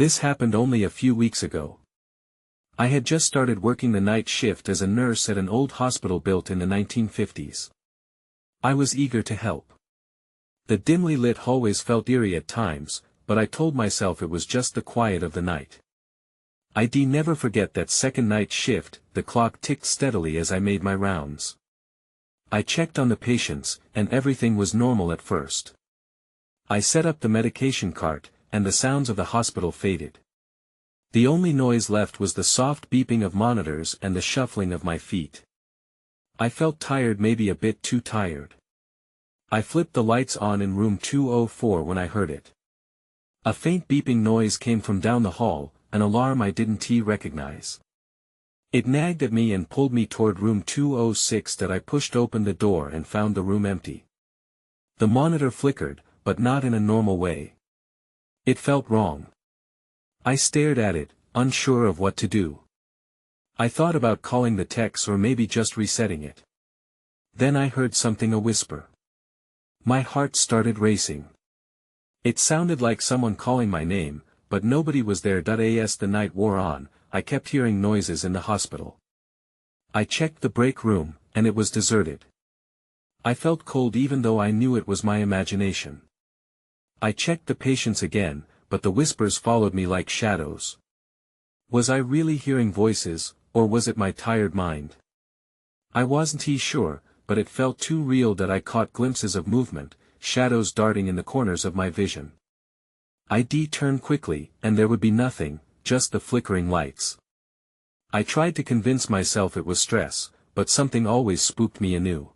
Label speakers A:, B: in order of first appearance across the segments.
A: This happened only a few weeks ago. I had just started working the night shift as a nurse at an old hospital built in the 1950s. I was eager to help. The dimly lit hallways felt eerie at times, but I told myself it was just the quiet of the night. I'd never forget that second night shift. The clock ticked steadily as I made my rounds. I checked on the patients, and everything was normal at first. I set up the medication cart, and the sounds of the hospital faded. The only noise left was the soft beeping of monitors and the shuffling of my feet. I felt tired, maybe a bit too tired. I flipped the lights on in room 204 when I heard it. A faint beeping noise came from down the hall, an alarm I didn't recognize. It nagged at me and pulled me toward room 206. That I pushed open the door and found the room empty. The monitor flickered, but not in a normal way. It felt wrong. I stared at it, unsure of what to do. I thought about calling the techs or maybe just resetting it. Then I heard something, a whisper. My heart started racing. It sounded like someone calling my name, but nobody was there. As the night wore on, I kept hearing noises in the hospital. I checked the break room, and it was deserted. I felt cold even though I knew it was my imagination. I checked the patients again, but the whispers followed me like shadows. Was I really hearing voices, or was it my tired mind? I wasn't sure, but it felt too real. That I caught glimpses of movement, shadows darting in the corners of my vision. I turned quickly, and there would be nothing, just the flickering lights. I tried to convince myself it was stress, but something always spooked me anew.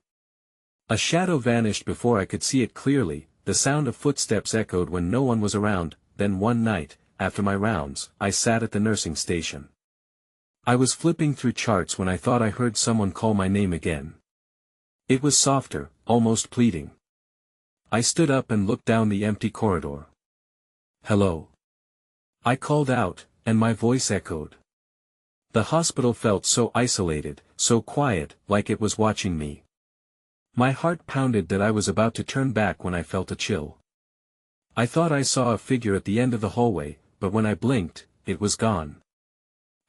A: A shadow vanished before I could see it clearly. The sound of footsteps echoed when no one was around. Then one night, after my rounds, I sat at the nursing station. I was flipping through charts when I thought I heard someone call my name again. It was softer, almost pleading. I stood up and looked down the empty corridor. "Hello." I called out, and my voice echoed. The hospital felt so isolated, so quiet, like it was watching me. My heart pounded. That I was about to turn back when I felt a chill. I thought I saw a figure at the end of the hallway, but when I blinked, it was gone.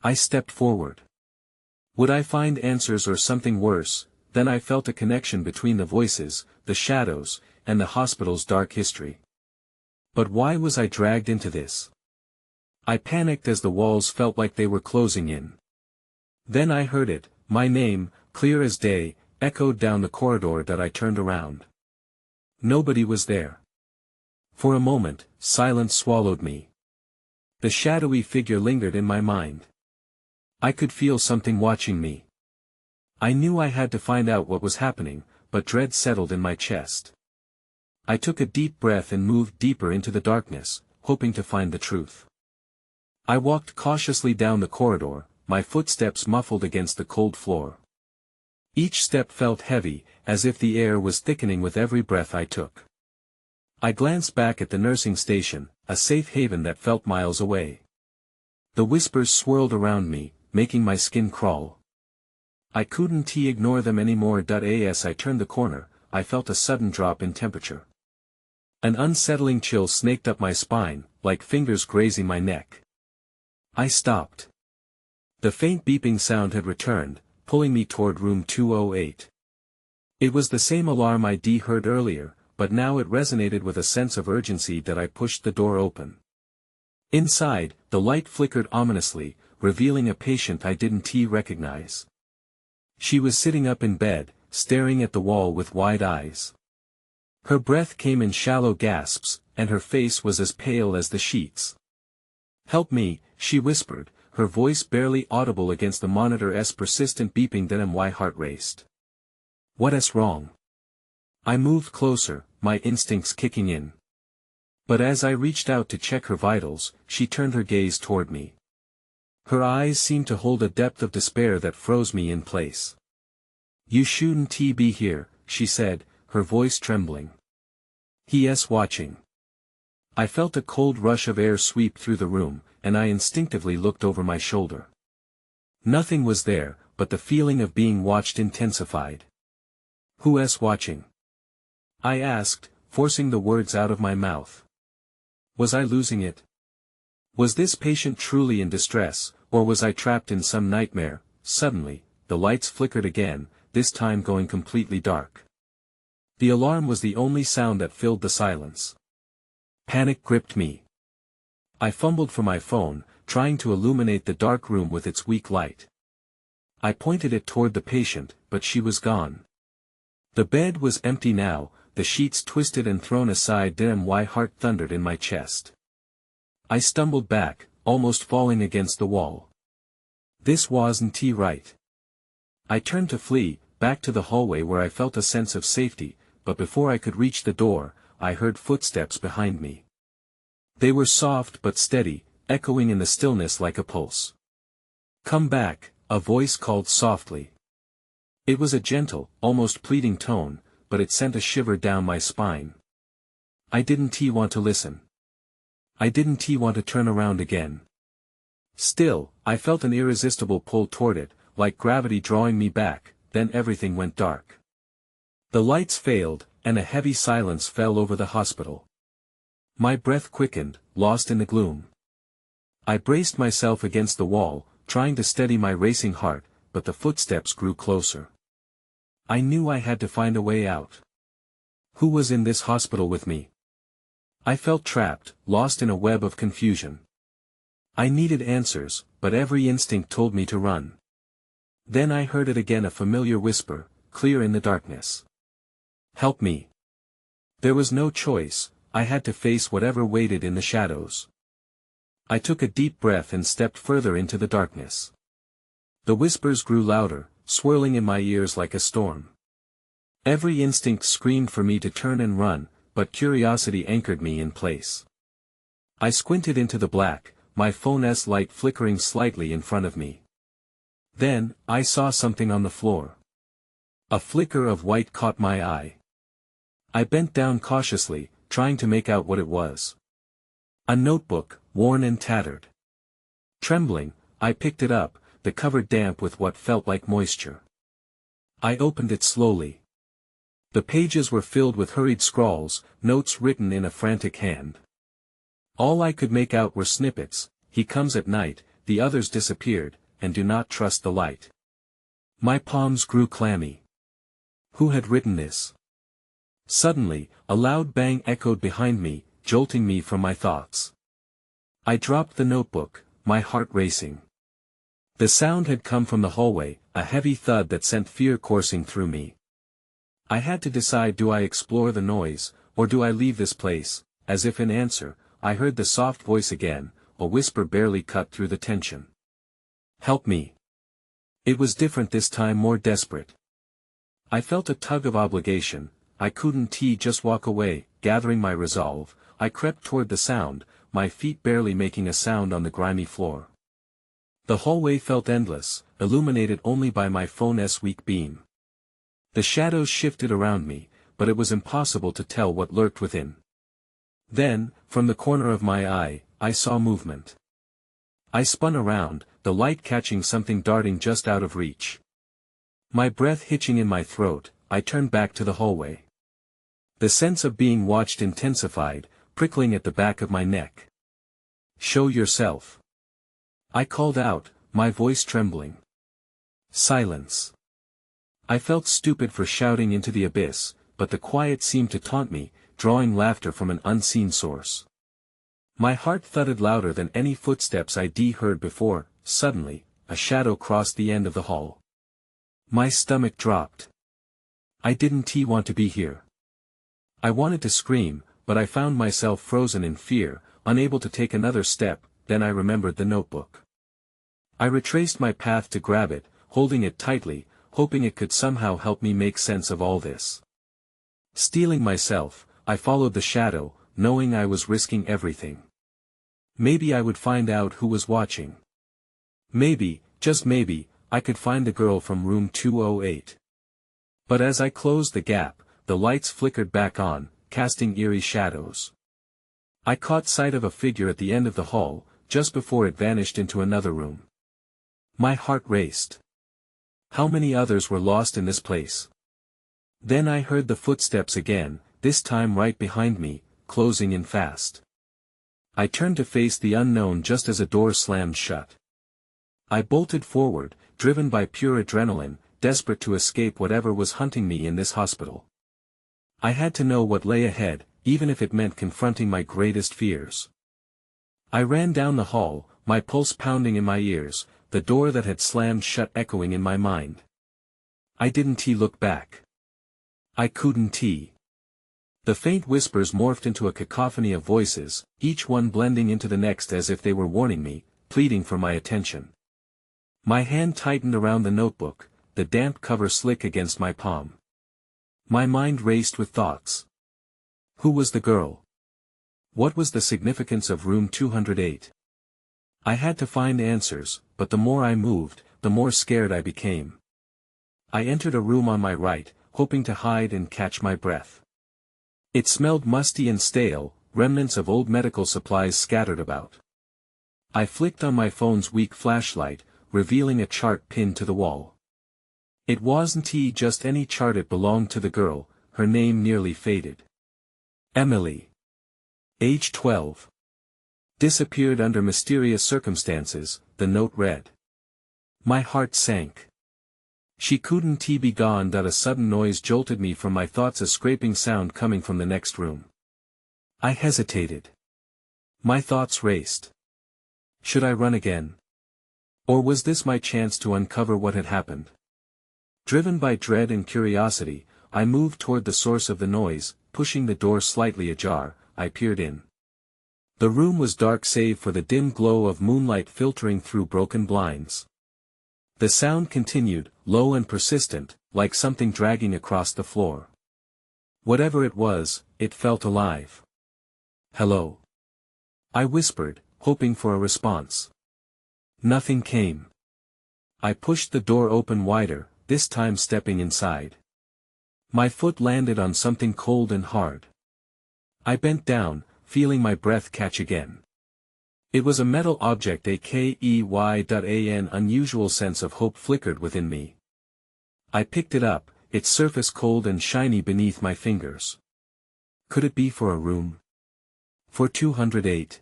A: I stepped forward. Would I find answers or something worse? Then I felt a connection between the voices, the shadows, and the hospital's dark history. But why was I dragged into this? I panicked as the walls felt like they were closing in. Then I heard it, my name, clear as day, echoed down the corridor. That I turned around. Nobody was there. For a moment, silence swallowed me. The shadowy figure lingered in my mind. I could feel something watching me. I knew I had to find out what was happening, but dread settled in my chest. I took a deep breath and moved deeper into the darkness, hoping to find the truth. I walked cautiously down the corridor, my footsteps muffled against the cold floor. Each step felt heavy, as if the air was thickening with every breath I took. I glanced back at the nursing station, a safe haven that felt miles away. The whispers swirled around me, making my skin crawl. I couldn't ignore them anymore. As I turned the corner, I felt a sudden drop in temperature. An unsettling chill snaked up my spine, like fingers grazing my neck. I stopped. The faint beeping sound had returned, pulling me toward room 208. It was the same alarm I'd heard earlier, but now it resonated with a sense of urgency. That I pushed the door open. Inside, the light flickered ominously, revealing a patient I didn't recognize. She was sitting up in bed, staring at the wall with wide eyes. Her breath came in shallow gasps, and her face was as pale as the sheets. "Help me," she whispered, her voice barely audible against the monitor's persistent beeping. Then my heart raced. What's wrong? I moved closer, my instincts kicking in. But as I reached out to check her vitals, she turned her gaze toward me. Her eyes seemed to hold a depth of despair that froze me in place. "You shouldn't be here," she said, her voice trembling. "He's watching." I felt a cold rush of air sweep through the room, and I instinctively looked over my shoulder. Nothing was there, but the feeling of being watched intensified. "Who's watching?" I asked, forcing the words out of my mouth. Was I losing it? Was this patient truly in distress, or was I trapped in some nightmare? Suddenly, the lights flickered again, this time going completely dark. The alarm was the only sound that filled the silence. Panic gripped me. I fumbled for my phone, trying to illuminate the dark room with its weak light. I pointed it toward the patient, but she was gone. The bed was empty now, the sheets twisted and thrown aside. Damn, my heart thundered in my chest. I stumbled back, almost falling against the wall. This wasn't right. I turned to flee, back to the hallway where I felt a sense of safety, but before I could reach the door, I heard footsteps behind me. They were soft but steady, echoing in the stillness like a pulse. "Come back," a voice called softly. It was a gentle, almost pleading tone, but it sent a shiver down my spine. I didn't want to listen. I didn't want to turn around again. Still, I felt an irresistible pull toward it, like gravity drawing me back. Then everything went dark. The lights failed, and a heavy silence fell over the hospital. My breath quickened, lost in the gloom. I braced myself against the wall, trying to steady my racing heart, but the footsteps grew closer. I knew I had to find a way out. Who was in this hospital with me? I felt trapped, lost in a web of confusion. I needed answers, but every instinct told me to run. Then I heard it again, a familiar whisper, clear in the darkness. "Help me." There was no choice, I had to face whatever waited in the shadows. I took a deep breath and stepped further into the darkness. The whispers grew louder, swirling in my ears like a storm. Every instinct screamed for me to turn and run, but curiosity anchored me in place. I squinted into the black, my phone's light flickering slightly in front of me. Then, I saw something on the floor. A flicker of white caught my eye. I bent down cautiously, trying to make out what it was. A notebook, worn and tattered. Trembling, I picked it up, the cover damp with what felt like moisture. I opened it slowly. The pages were filled with hurried scrawls, notes written in a frantic hand. All I could make out were snippets: "He comes at night, the others disappeared, and do not trust the light." My palms grew clammy. Who had written this? Suddenly, a loud bang echoed behind me, jolting me from my thoughts. I dropped the notebook, my heart racing. The sound had come from the hallway, a heavy thud that sent fear coursing through me. I had to decide: do I explore the noise, or do I leave this place? As if in answer, I heard the soft voice again, a whisper barely cut through the tension. "Help me." It was different this time, more desperate. I felt a tug of obligation. I couldn't just walk away. Gathering my resolve, I crept toward the sound, my feet barely making a sound on the grimy floor. The hallway felt endless, illuminated only by my phone's weak beam. The shadows shifted around me, but it was impossible to tell what lurked within. Then, from the corner of my eye, I saw movement. I spun around, the light catching something darting just out of reach. My breath hitching in my throat, I turned back to the hallway. The sense of being watched intensified, prickling at the back of my neck. "Show yourself." I called out, my voice trembling. Silence. I felt stupid for shouting into the abyss, but the quiet seemed to taunt me, drawing laughter from an unseen source. My heart thudded louder than any footsteps I'd heard before. Suddenly, a shadow crossed the end of the hall. My stomach dropped. I didn't want to be here. I wanted to scream, but I found myself frozen in fear, unable to take another step. Then I remembered the notebook. I retraced my path to grab it, holding it tightly, hoping it could somehow help me make sense of all this. Steeling myself, I followed the shadow, knowing I was risking everything. Maybe I would find out who was watching. Maybe, just maybe, I could find the girl from room 208. But as I closed the gap, the lights flickered back on, casting eerie shadows. I caught sight of a figure at the end of the hall, just before it vanished into another room. My heart raced. How many others were lost in this place? Then I heard the footsteps again, this time right behind me, closing in fast. I turned to face the unknown just as a door slammed shut. I bolted forward, driven by pure adrenaline, desperate to escape whatever was hunting me in this hospital. I had to know what lay ahead, even if it meant confronting my greatest fears. I ran down the hall, my pulse pounding in my ears, the door that had slammed shut echoing in my mind. I didn't look back. I couldn't. The faint whispers morphed into a cacophony of voices, each one blending into the next as if they were warning me, pleading for my attention. My hand tightened around the notebook, the damp cover slick against my palm. My mind raced with thoughts. Who was the girl? What was the significance of room 208? I had to find answers, but the more I moved, the more scared I became. I entered a room on my right, hoping to hide and catch my breath. It smelled musty and stale, remnants of old medical supplies scattered about. I flicked on my phone's weak flashlight, revealing a chart pinned to the wall. It wasn't just any chart, it belonged to the girl, her name nearly faded. Emily. Age 12. Disappeared under mysterious circumstances, the note read. My heart sank. She couldn't be gone. A sudden noise jolted me from my thoughts, a scraping sound coming from the next room. I hesitated. My thoughts raced. Should I run again? Or was this my chance to uncover what had happened? Driven by dread and curiosity, I moved toward the source of the noise, pushing the door slightly ajar. I peered in. The room was dark save for the dim glow of moonlight filtering through broken blinds. The sound continued, low and persistent, like something dragging across the floor. Whatever it was, it felt alive. Hello? I whispered, hoping for a response. Nothing came. I pushed the door open wider, this time stepping inside. My foot landed on something cold and hard. I bent down, feeling my breath catch again. It was a metal object. An unusual sense of hope flickered within me. I picked it up, its surface cold and shiny beneath my fingers. Could it be for a room? For 208?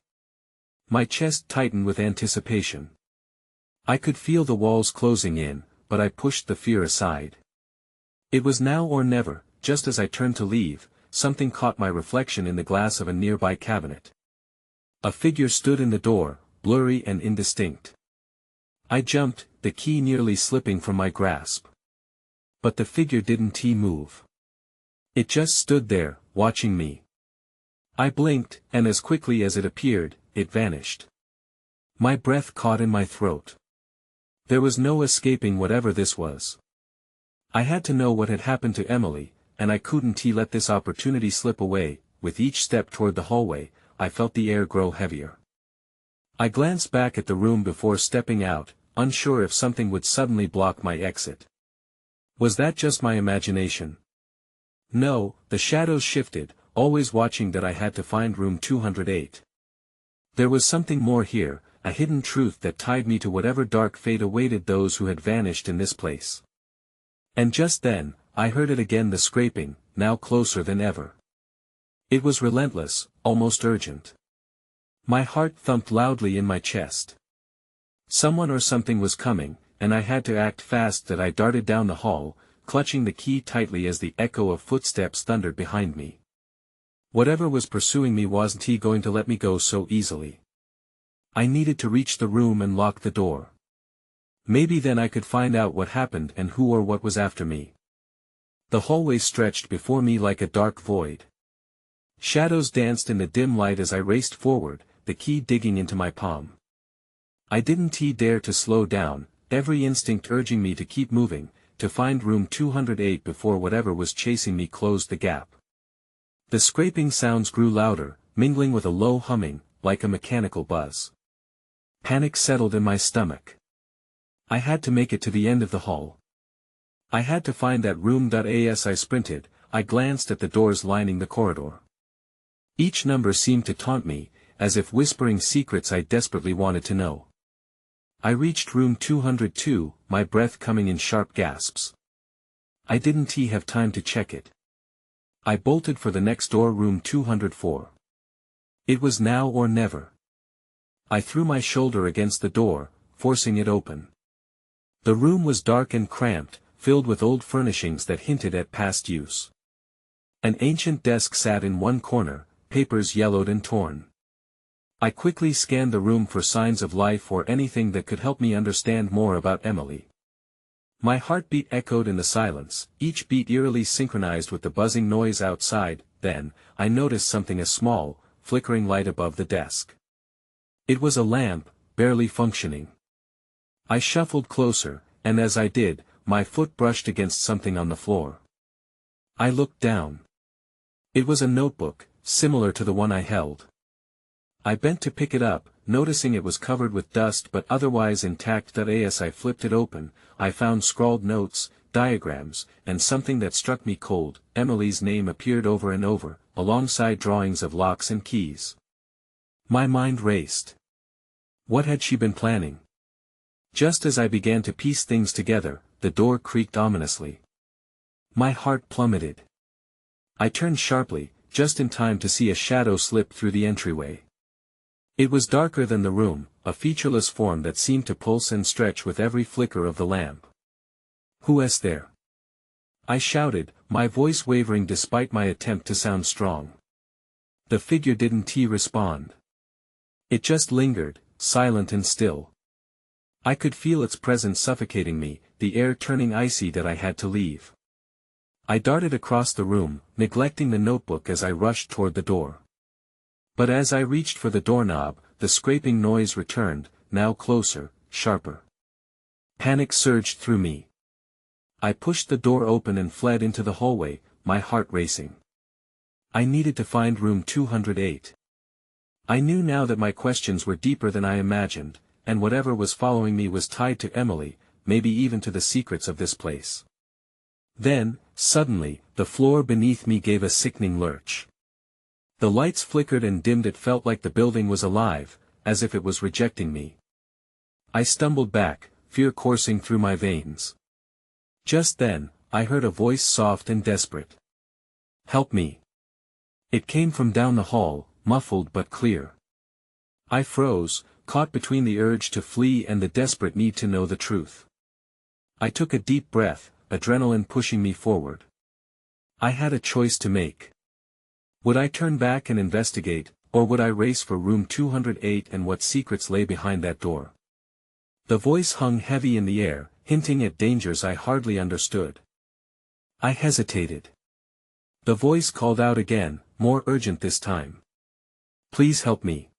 A: My chest tightened with anticipation. I could feel the walls closing in, but I pushed the fear aside. It was now or never. Just as I turned to leave, something caught my reflection in the glass of a nearby cabinet. A figure stood in the door, blurry and indistinct. I jumped, the key nearly slipping from my grasp. But the figure didn't move. It just stood there, watching me. I blinked, and as quickly as it appeared, it vanished. My breath caught in my throat. There was no escaping whatever this was. I had to know what had happened to Emily, and I couldn't let this opportunity slip away. With each step toward the hallway, I felt the air grow heavier. I glanced back at the room before stepping out, unsure if something would suddenly block my exit. Was that just my imagination? No, the shadows shifted, always watching that I had to find room 208. There was something more here, a hidden truth that tied me to whatever dark fate awaited those who had vanished in this place. And just then, I heard it again, the scraping, now closer than ever. It was relentless, almost urgent. My heart thumped loudly in my chest. Someone or something was coming, and I had to act fast. That I darted down the hall, clutching the key tightly as the echo of footsteps thundered behind me. Whatever was pursuing me wasn't going to let me go so easily. I needed to reach the room and lock the door. Maybe then I could find out what happened and who or what was after me. The hallway stretched before me like a dark void. Shadows danced in the dim light as I raced forward, the key digging into my palm. I didn't dare to slow down, every instinct urging me to keep moving, to find room 208 before whatever was chasing me closed the gap. The scraping sounds grew louder, mingling with a low humming, like a mechanical buzz. Panic settled in my stomach. I had to make it to the end of the hall. I had to find that room. As I sprinted, I glanced at the doors lining the corridor. Each number seemed to taunt me, as if whispering secrets I desperately wanted to know. I reached room 202, my breath coming in sharp gasps. I didn't have time to check it. I bolted for the next door, room 204. It was now or never. I threw my shoulder against the door, forcing it open. The room was dark and cramped, filled with old furnishings that hinted at past use. An ancient desk sat in one corner, papers yellowed and torn. I quickly scanned the room for signs of life or anything that could help me understand more about Emily. My heartbeat echoed in the silence, each beat eerily synchronized with the buzzing noise outside. Then, I noticed something: a small, flickering light above the desk. It was a lamp, barely functioning. I shuffled closer, and as I did, my foot brushed against something on the floor. I looked down. It was a notebook, similar to the one I held. I bent to pick it up, noticing it was covered with dust but otherwise intact. As I flipped it open, I found scrawled notes, diagrams, and something that struck me cold. Emily's name appeared over and over, alongside drawings of locks and keys. My mind raced. What had she been planning? Just as I began to piece things together, the door creaked ominously. My heart plummeted. I turned sharply, just in time to see a shadow slip through the entryway. It was darker than the room, a featureless form that seemed to pulse and stretch with every flicker of the lamp. "Who is there?" I shouted, my voice wavering despite my attempt to sound strong. The figure didn't respond. It just lingered, silent and still. I could feel its presence suffocating me, the air turning icy. That I had to leave. I darted across the room, neglecting the notebook as I rushed toward the door. But as I reached for the doorknob, the scraping noise returned, now closer, sharper. Panic surged through me. I pushed the door open and fled into the hallway, my heart racing. I needed to find room 208. I knew now that my questions were deeper than I imagined, and whatever was following me was tied to Emily, maybe even to the secrets of this place. Then, suddenly, the floor beneath me gave a sickening lurch. The lights flickered and dimmed. It felt like the building was alive, as if it was rejecting me. I stumbled back, fear coursing through my veins. Just then, I heard a voice, soft and desperate. "Help me." It came from down the hall, muffled but clear. I froze, caught between the urge to flee and the desperate need to know the truth. I took a deep breath, adrenaline pushing me forward. I had a choice to make. Would I turn back and investigate, or would I race for room 208 and what secrets lay behind that door? The voice hung heavy in the air, hinting at dangers I hardly understood. I hesitated. The voice called out again, more urgent this time. "Please help me."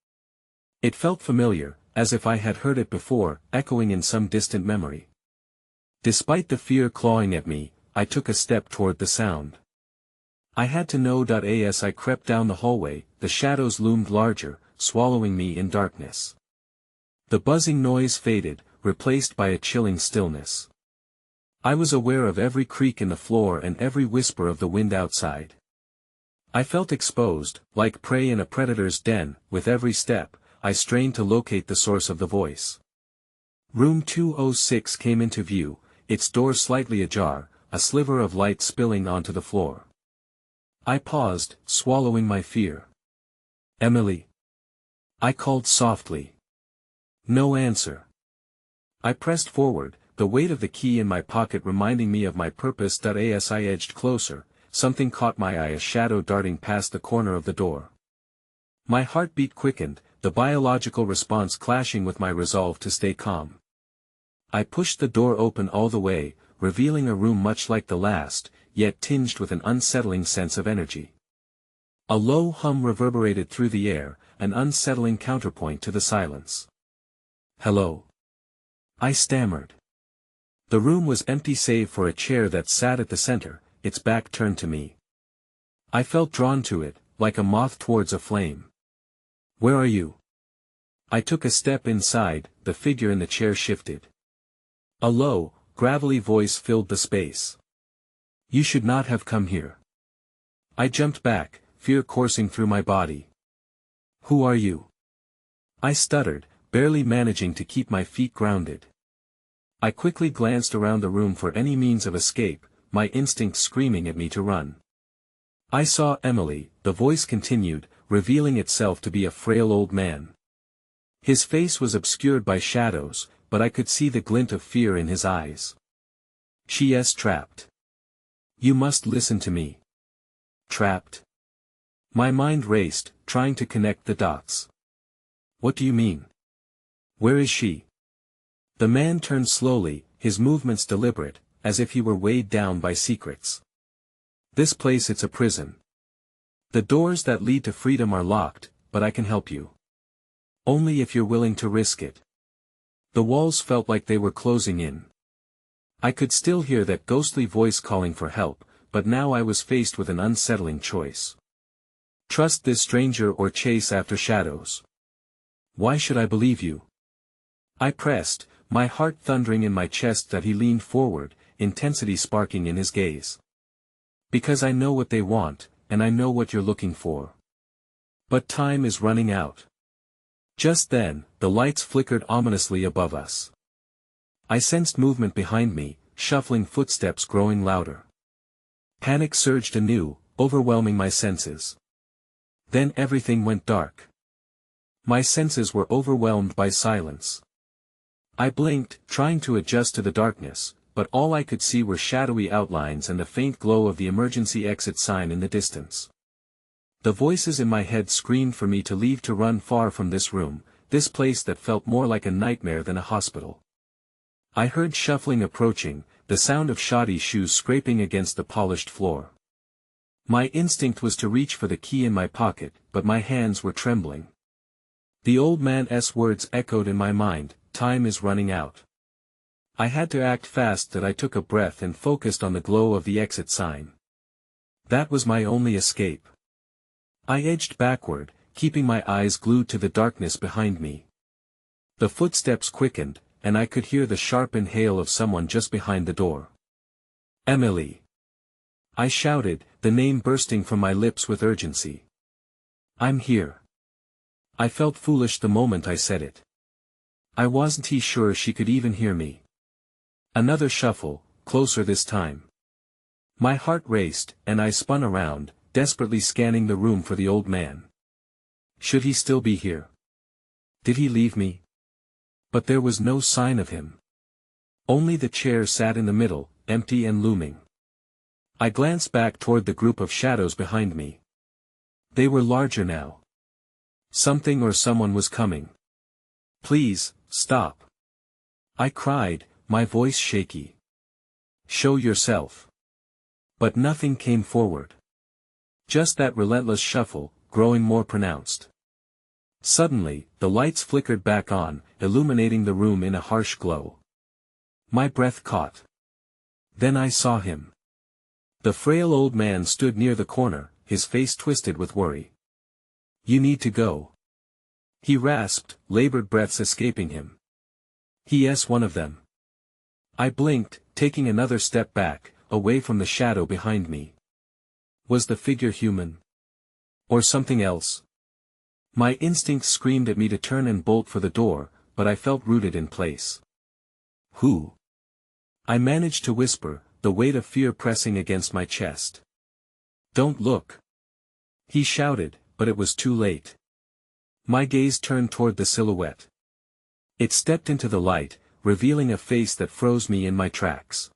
A: It felt familiar, as if I had heard it before, echoing in some distant memory. Despite the fear clawing at me, I took a step toward the sound. I had to know. As I crept down the hallway, the shadows loomed larger, swallowing me in darkness. The buzzing noise faded, replaced by a chilling stillness. I was aware of every creak in the floor and every whisper of the wind outside. I felt exposed, like prey in a predator's den. With every step, I strained to locate the source of the voice. Room 206 came into view, its door slightly ajar, a sliver of light spilling onto the floor. I paused, swallowing my fear. "Emily?" I called softly. No answer. I pressed forward, the weight of the key in my pocket reminding me of my purpose. As I edged closer, something caught my eye: a shadow darting past the corner of the door. My heartbeat quickened, the biological response clashing with my resolve to stay calm. I pushed the door open all the way, revealing a room much like the last, yet tinged with an unsettling sense of energy. A low hum reverberated through the air, an unsettling counterpoint to the silence. "Hello?" I stammered. The room was empty save for a chair that sat at the center, its back turned to me. I felt drawn to it, like a moth towards a flame. "Where are you?" I took a step inside, the figure in the chair shifted. A low, gravelly voice filled the space. "You should not have come here." I jumped back, fear coursing through my body. "Who are you?" I stuttered, barely managing to keep my feet grounded. I quickly glanced around the room for any means of escape, my instincts screaming at me to run. "I saw Emily," the voice continued, revealing itself to be a frail old man. His face was obscured by shadows, but I could see the glint of fear in his eyes. "She's trapped. You must listen to me." "Trapped?" My mind raced, trying to connect the dots. "What do you mean? Where is she?" The man turned slowly, his movements deliberate, as if he were weighed down by secrets. "This place, it's a prison. The doors that lead to freedom are locked, but I can help you. Only if you're willing to risk it." The walls felt like they were closing in. I could still hear that ghostly voice calling for help, but now I was faced with an unsettling choice. Trust this stranger or chase after shadows. "Why should I believe you?" I pressed, my heart thundering in my chest. That he leaned forward, intensity sparking in his gaze. "Because I know what they want, and I know what you're looking for. But time is running out." Just then, the lights flickered ominously above us. I sensed movement behind me, shuffling footsteps growing louder. Panic surged anew, overwhelming my senses. Then everything went dark. My senses were overwhelmed by silence. I blinked, trying to adjust to the darkness, but all I could see were shadowy outlines and the faint glow of the emergency exit sign in the distance. The voices in my head screamed for me to leave, to run far from this room, this place that felt more like a nightmare than a hospital. I heard shuffling approaching, the sound of shoddy shoes scraping against the polished floor. My instinct was to reach for the key in my pocket, but my hands were trembling. The old man's words echoed in my mind, "Time is running out." I had to act fast. That I took a breath and focused on the glow of the exit sign. That was my only escape. I edged backward, keeping my eyes glued to the darkness behind me. The footsteps quickened, and I could hear the sharp inhale of someone just behind the door. "Emily!" I shouted, the name bursting from my lips with urgency. "I'm here." I felt foolish the moment I said it. I wasn't sure she could even hear me. Another shuffle, closer this time. My heart raced, and I spun around, desperately scanning the room for the old man. Should he still be here? Did he leave me? But there was no sign of him. Only the chair sat in the middle, empty and looming. I glanced back toward the group of shadows behind me. They were larger now. Something or someone was coming. "Please, stop!" I cried, my voice shaky. "Show yourself." But nothing came forward. Just that relentless shuffle, growing more pronounced. Suddenly, the lights flickered back on, illuminating the room in a harsh glow. My breath caught. Then I saw him. The frail old man stood near the corner, his face twisted with worry. "You need to go," he rasped, labored breaths escaping him. "He's one of them." I blinked, taking another step back, away from the shadow behind me. Was the figure human? Or something else? My instincts screamed at me to turn and bolt for the door, but I felt rooted in place. "Who?" I managed to whisper, the weight of fear pressing against my chest. "Don't look," he shouted, but it was too late. My gaze turned toward the silhouette. It stepped into the light, revealing a face that froze me in my tracks.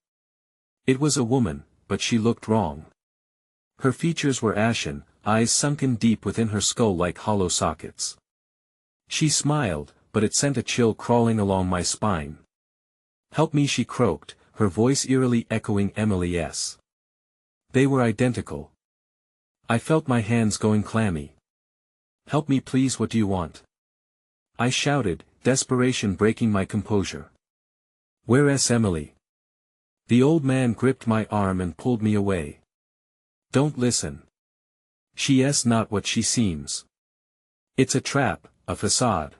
A: It was a woman, but she looked wrong. Her features were ashen, eyes sunken deep within her skull like hollow sockets. She smiled, but it sent a chill crawling along my spine. "Help me," she croaked, her voice eerily echoing Emily's. They were identical. I felt my hands going clammy. "Help me please, what do you want?" I shouted, desperation breaking my composure. "Where's Emily?" The old man gripped my arm and pulled me away. "Don't listen. She's not what she seems. It's a trap, a facade."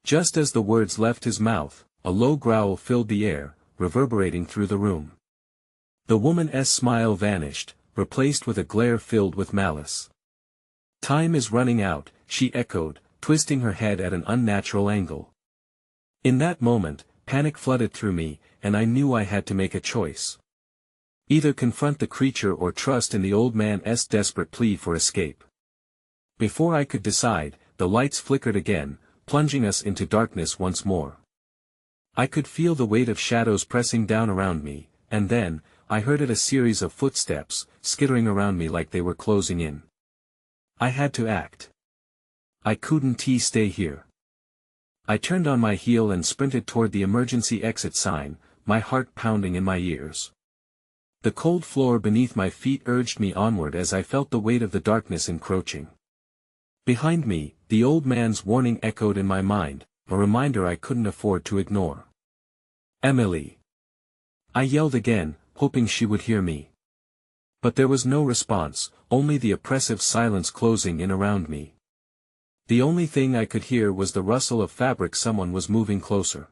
A: Just as the words left his mouth, a low growl filled the air, reverberating through the room. The woman's smile vanished, replaced with a glare filled with malice. "Time is running out," she echoed, twisting her head at an unnatural angle. In that moment, panic flooded through me, and I knew I had to make a choice. Either confront the creature or trust in the old man's desperate plea for escape. Before I could decide, the lights flickered again, plunging us into darkness once more. I could feel the weight of shadows pressing down around me, and then, I heard a series of footsteps, skittering around me like they were closing in. I had to act. I couldn't stay here. I turned on my heel and sprinted toward the emergency exit sign, my heart pounding in my ears. The cold floor beneath my feet urged me onward as I felt the weight of the darkness encroaching. Behind me, the old man's warning echoed in my mind, a reminder I couldn't afford to ignore. "Emily!" I yelled again, hoping she would hear me. But there was no response, only the oppressive silence closing in around me. The only thing I could hear was the rustle of fabric. Someone was moving closer.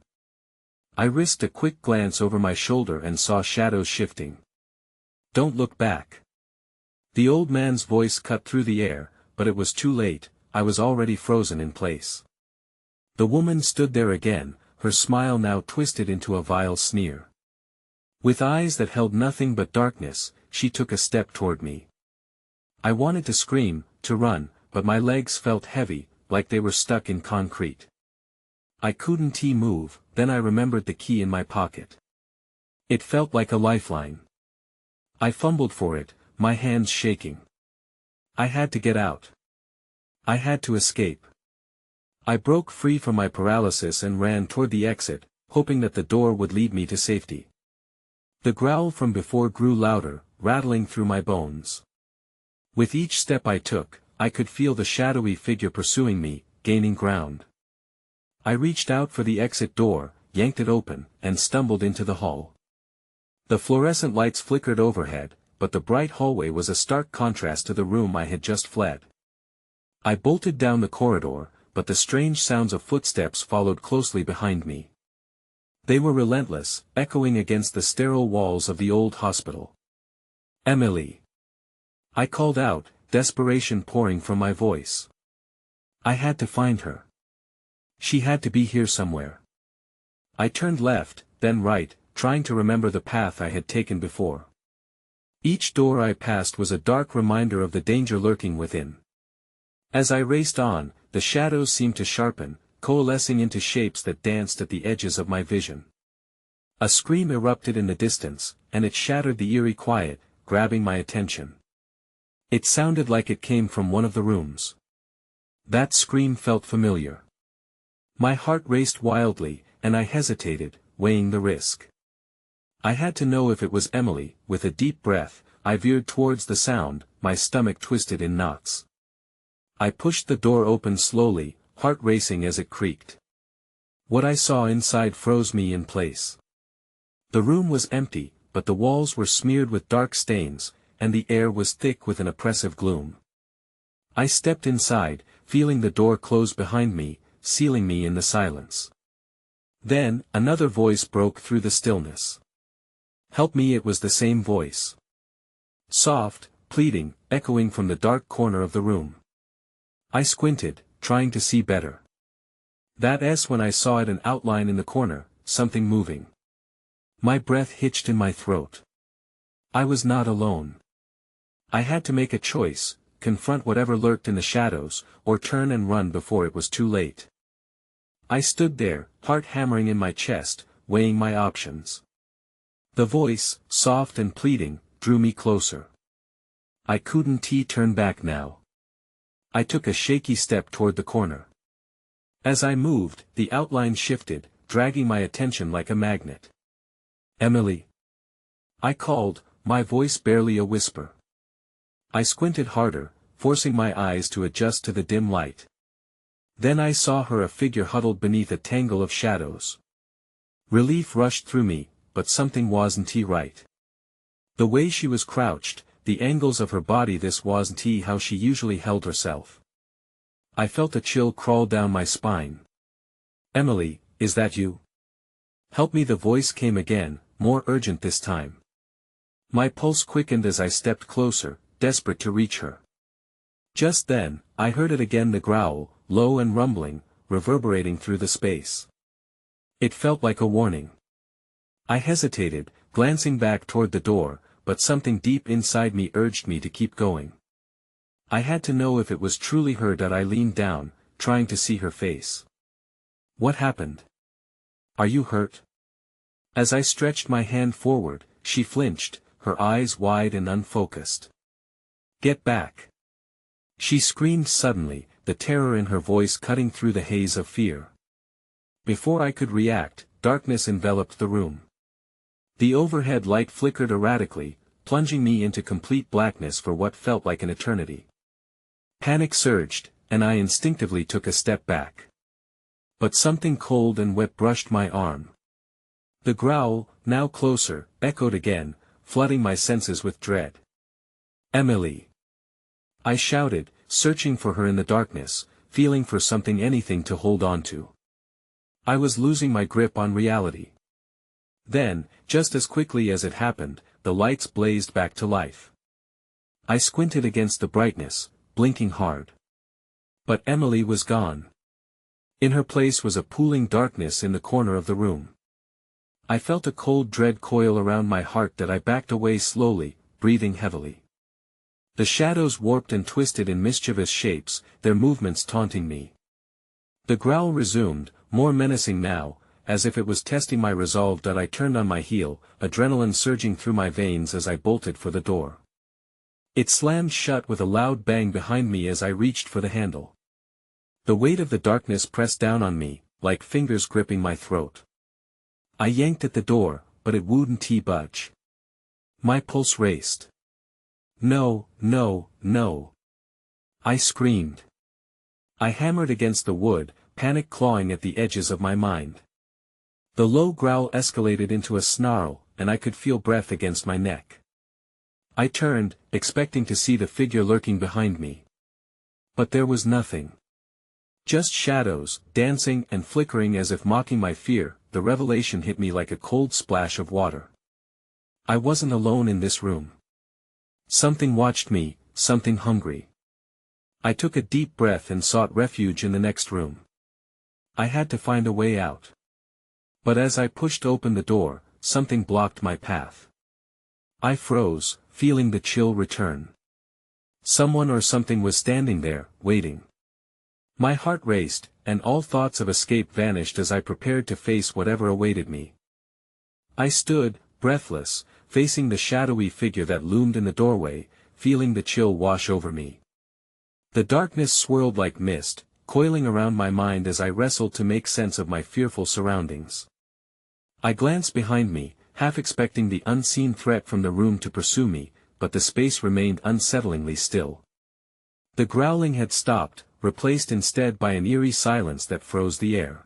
A: I risked a quick glance over my shoulder and saw shadows shifting. "Don't look back." The old man's voice cut through the air, but it was too late, I was already frozen in place. The woman stood there again, her smile now twisted into a vile sneer. With eyes that held nothing but darkness, she took a step toward me. I wanted to scream, to run, but my legs felt heavy, like they were stuck in concrete. I couldn't move, then I remembered the key in my pocket. It felt like a lifeline. I fumbled for it, my hands shaking. I had to get out. I had to escape. I broke free from my paralysis and ran toward the exit, hoping that the door would lead me to safety. The growl from before grew louder, rattling through my bones. With each step I took, I could feel the shadowy figure pursuing me, gaining ground. I reached out for the exit door, yanked it open, and stumbled into the hall. The fluorescent lights flickered overhead, but the bright hallway was a stark contrast to the room I had just fled. I bolted down the corridor, but the strange sounds of footsteps followed closely behind me. They were relentless, echoing against the sterile walls of the old hospital. "Emily!" I called out, desperation pouring from my voice. I had to find her. She had to be here somewhere. I turned left, then right, trying to remember the path I had taken before. Each door I passed was a dark reminder of the danger lurking within. As I raced on, the shadows seemed to sharpen, coalescing into shapes that danced at the edges of my vision. A scream erupted in the distance, and it shattered the eerie quiet, grabbing my attention. It sounded like it came from one of the rooms. That scream felt familiar. My heart raced wildly, and I hesitated, weighing the risk. I had to know if it was Emily. With a deep breath, I veered towards the sound, my stomach twisted in knots. I pushed the door open slowly, heart racing as it creaked. What I saw inside froze me in place. The room was empty, but the walls were smeared with dark stains, and the air was thick with an oppressive gloom. I stepped inside, feeling the door close behind me, sealing me in the silence. Then, another voice broke through the stillness. "Help me!" It was the same voice. Soft, pleading, echoing from the dark corner of the room. I squinted, trying to see better. That's when I saw it, an outline in the corner, something moving. My breath hitched in my throat. I was not alone. I had to make a choice, confront whatever lurked in the shadows, or turn and run before it was too late. I stood there, heart hammering in my chest, weighing my options. The voice, soft and pleading, drew me closer. I couldn't turn back now. I took a shaky step toward the corner. As I moved, the outline shifted, dragging my attention like a magnet. "Emily!" I called, my voice barely a whisper. I squinted harder, forcing my eyes to adjust to the dim light. Then I saw her, a figure huddled beneath a tangle of shadows. Relief rushed through me, but something wasn't right. The way she was crouched, the angles of her body, this wasn't how she usually held herself. I felt a chill crawl down my spine. "Emily, is that you? Help me!" The voice came again, more urgent this time. My pulse quickened as I stepped closer, desperate to reach her. Just then, I heard it again, the growl, low and rumbling, reverberating through the space. It felt like a warning. I hesitated, glancing back toward the door, but something deep inside me urged me to keep going. I had to know if it was truly her. I leaned down, trying to see her face. What happened? Are you hurt? As I stretched my hand forward, she flinched, her eyes wide and unfocused. Get back! She screamed suddenly, the terror in her voice cutting through the haze of fear. Before I could react, darkness enveloped the room. The overhead light flickered erratically, plunging me into complete blackness for what felt like an eternity. Panic surged, and I instinctively took a step back. But something cold and wet brushed my arm. The growl, now closer, echoed again, flooding my senses with dread. Emily! I shouted, searching for her in the darkness, feeling for something, anything to hold on to. I was losing my grip on reality. Then, just as quickly as it happened, the lights blazed back to life. I squinted against the brightness, blinking hard. But Emily was gone. In her place was a pooling darkness in the corner of the room. I felt a cold dread coil around my heart that I backed away slowly, breathing heavily. The shadows warped and twisted in mischievous shapes, their movements taunting me. The growl resumed, more menacing now, as if it was testing my resolve. I turned on my heel, adrenaline surging through my veins as I bolted for the door. It slammed shut with a loud bang behind me as I reached for the handle. The weight of the darkness pressed down on me, like fingers gripping my throat. I yanked at the door, but it wouldn't budge. My pulse raced. No, no, no! I screamed. I hammered against the wood, panic clawing at the edges of my mind. The low growl escalated into a snarl, and I could feel breath against my neck. I turned, expecting to see the figure lurking behind me. But there was nothing. Just shadows, dancing and flickering as if mocking my fear. The revelation hit me like a cold splash of water. I wasn't alone in this room. Something watched me, something hungry. I took a deep breath and sought refuge in the next room. I had to find a way out. But as I pushed open the door, something blocked my path. I froze, feeling the chill return. Someone or something was standing there, waiting. My heart raced, and all thoughts of escape vanished as I prepared to face whatever awaited me. I stood, breathless, facing the shadowy figure that loomed in the doorway, feeling the chill wash over me. The darkness swirled like mist, coiling around my mind as I wrestled to make sense of my fearful surroundings. I glanced behind me, half expecting the unseen threat from the room to pursue me, but the space remained unsettlingly still. The growling had stopped, replaced instead by an eerie silence that froze the air.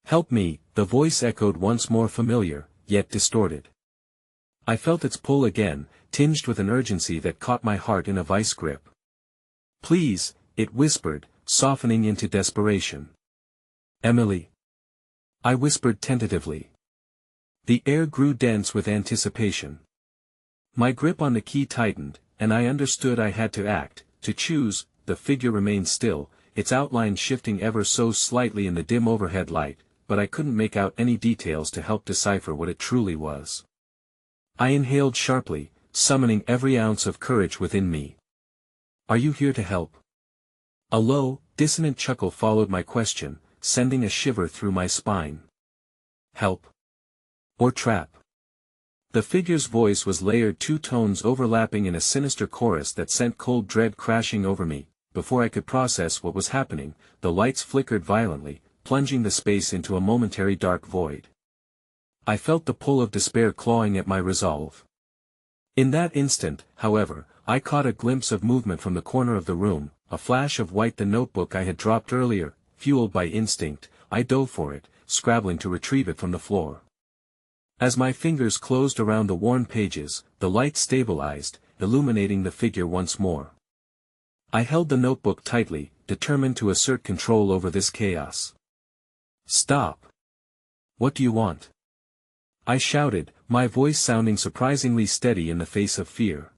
A: Help me, the voice echoed once more, familiar, yet distorted. I felt its pull again, tinged with an urgency that caught my heart in a vice grip. Please, it whispered, softening into desperation. Emily. I whispered tentatively. The air grew dense with anticipation. My grip on the key tightened, and I understood I had to act, to choose. The figure remained still, its outline shifting ever so slightly in the dim overhead light, but I couldn't make out any details to help decipher what it truly was. I inhaled sharply, summoning every ounce of courage within me. Are you here to help? A low, dissonant chuckle followed my question, sending a shiver through my spine. Help? Or trap? The figure's voice was layered, two tones overlapping in a sinister chorus that sent cold dread crashing over me. Before I could process what was happening, the lights flickered violently, plunging the space into a momentary dark void. I felt the pull of despair clawing at my resolve. In that instant, however, I caught a glimpse of movement from the corner of the room, a flash of white. The notebook I had dropped earlier, fueled by instinct, I dove for it, scrabbling to retrieve it from the floor. As my fingers closed around the worn pages, the light stabilized, illuminating the figure once more. I held the notebook tightly, determined to assert control over this chaos. Stop! What do you want? I shouted, my voice sounding surprisingly steady in the face of fear.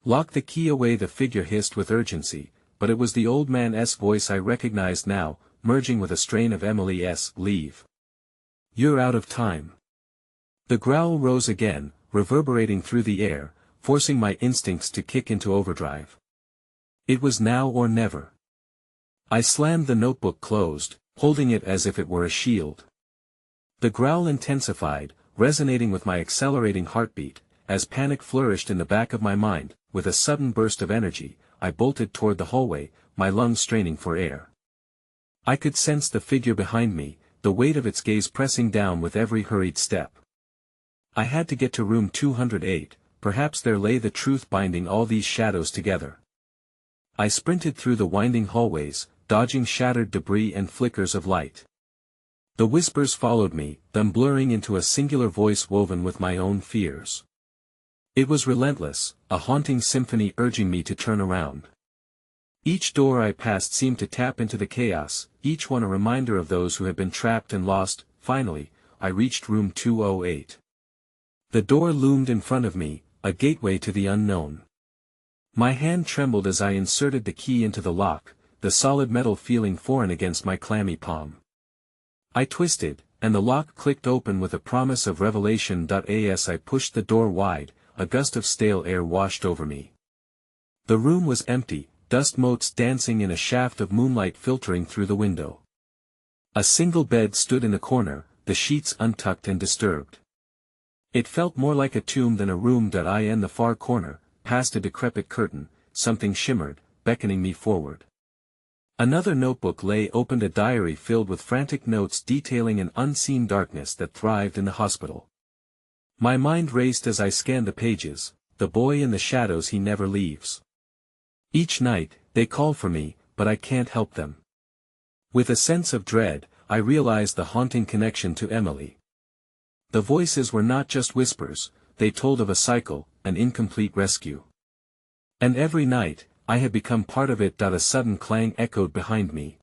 A: Lock the key away, the figure hissed with urgency, but it was the old man's voice I recognized now, merging with a strain of Emily's. Leave. You're out of time. The growl rose again, reverberating through the air, forcing my instincts to kick into overdrive. It was now or never. I slammed the notebook closed, holding it as if it were a shield. The growl intensified, resonating with my accelerating heartbeat, as panic flourished in the back of my mind. With a sudden burst of energy, I bolted toward the hallway, my lungs straining for air. I could sense the figure behind me, the weight of its gaze pressing down with every hurried step. I had to get to room 208, perhaps there lay the truth binding all these shadows together. I sprinted through the winding hallways, dodging shattered debris and flickers of light. The whispers followed me, them blurring into a singular voice woven with my own fears. It was relentless, a haunting symphony urging me to turn around. Each door I passed seemed to tap into the chaos, each one a reminder of those who had been trapped and lost. Finally, I reached room 208. The door loomed in front of me, a gateway to the unknown. My hand trembled as I inserted the key into the lock, the solid metal feeling foreign against my clammy palm. I twisted, and the lock clicked open with a promise of revelation. As I pushed the door wide, a gust of stale air washed over me. The room was empty, dust motes dancing in a shaft of moonlight filtering through the window. A single bed stood in the corner, the sheets untucked and disturbed. It felt more like a tomb than a room. In the far corner, past a decrepit curtain, something shimmered, beckoning me forward. Another notebook lay open, a diary filled with frantic notes detailing an unseen darkness that thrived in the hospital. My mind raced as I scanned the pages, the boy in the shadows, he never leaves. Each night, they call for me, but I can't help them. With a sense of dread, I realized the haunting connection to Emily. The voices were not just whispers, they told of a cycle, an incomplete rescue. And every night, I had become part of it. A sudden clang echoed behind me.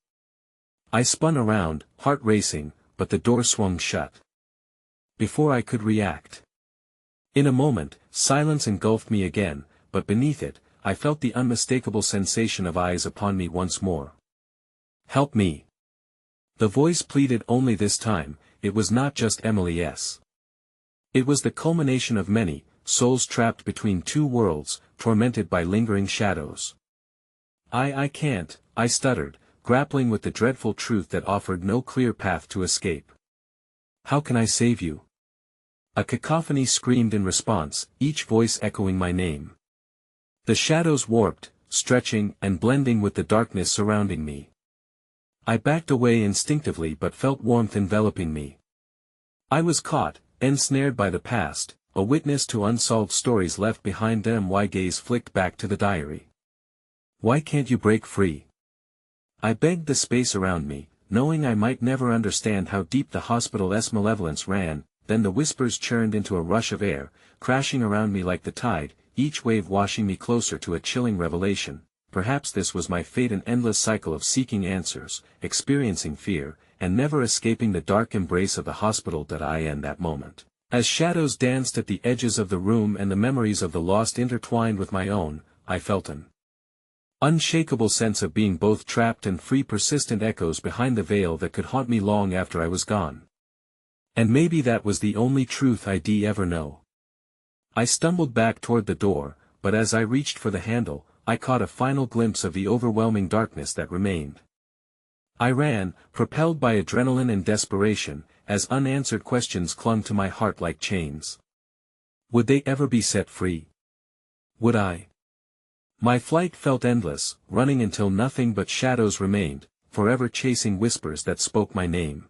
A: I spun around, heart racing, but the door swung shut. Before I could react. In a moment, silence engulfed me again, but beneath it, I felt the unmistakable sensation of eyes upon me once more. Help me. The voice pleaded, only this time, it was not just Emily's. It was the culmination of many, souls trapped between two worlds, tormented by lingering shadows. I can't, I stuttered, grappling with the dreadful truth that offered no clear path to escape. How can I save you? A cacophony screamed in response, each voice echoing my name. The shadows warped, stretching and blending with the darkness surrounding me. I backed away instinctively but felt warmth enveloping me. I was caught, ensnared by the past, a witness to unsolved stories left behind. My gaze flicked back to the diary. Why can't you break free? I begged the space around me, knowing I might never understand how deep the hospital's malevolence ran. Then the whispers churned into a rush of air, crashing around me like the tide, each wave washing me closer to a chilling revelation. Perhaps this was my fate, an endless cycle of seeking answers, experiencing fear, and never escaping the dark embrace of the hospital. In that moment, as shadows danced at the edges of the room and the memories of the lost intertwined with my own, I felt an unshakable sense of being both trapped and free, persistent echoes behind the veil that could haunt me long after I was gone. And maybe that was the only truth I'd ever know. I stumbled back toward the door, but as I reached for the handle, I caught a final glimpse of the overwhelming darkness that remained. I ran, propelled by adrenaline and desperation, as unanswered questions clung to my heart like chains. Would they ever be set free? Would I? My flight felt endless, running until nothing but shadows remained, forever chasing whispers that spoke my name.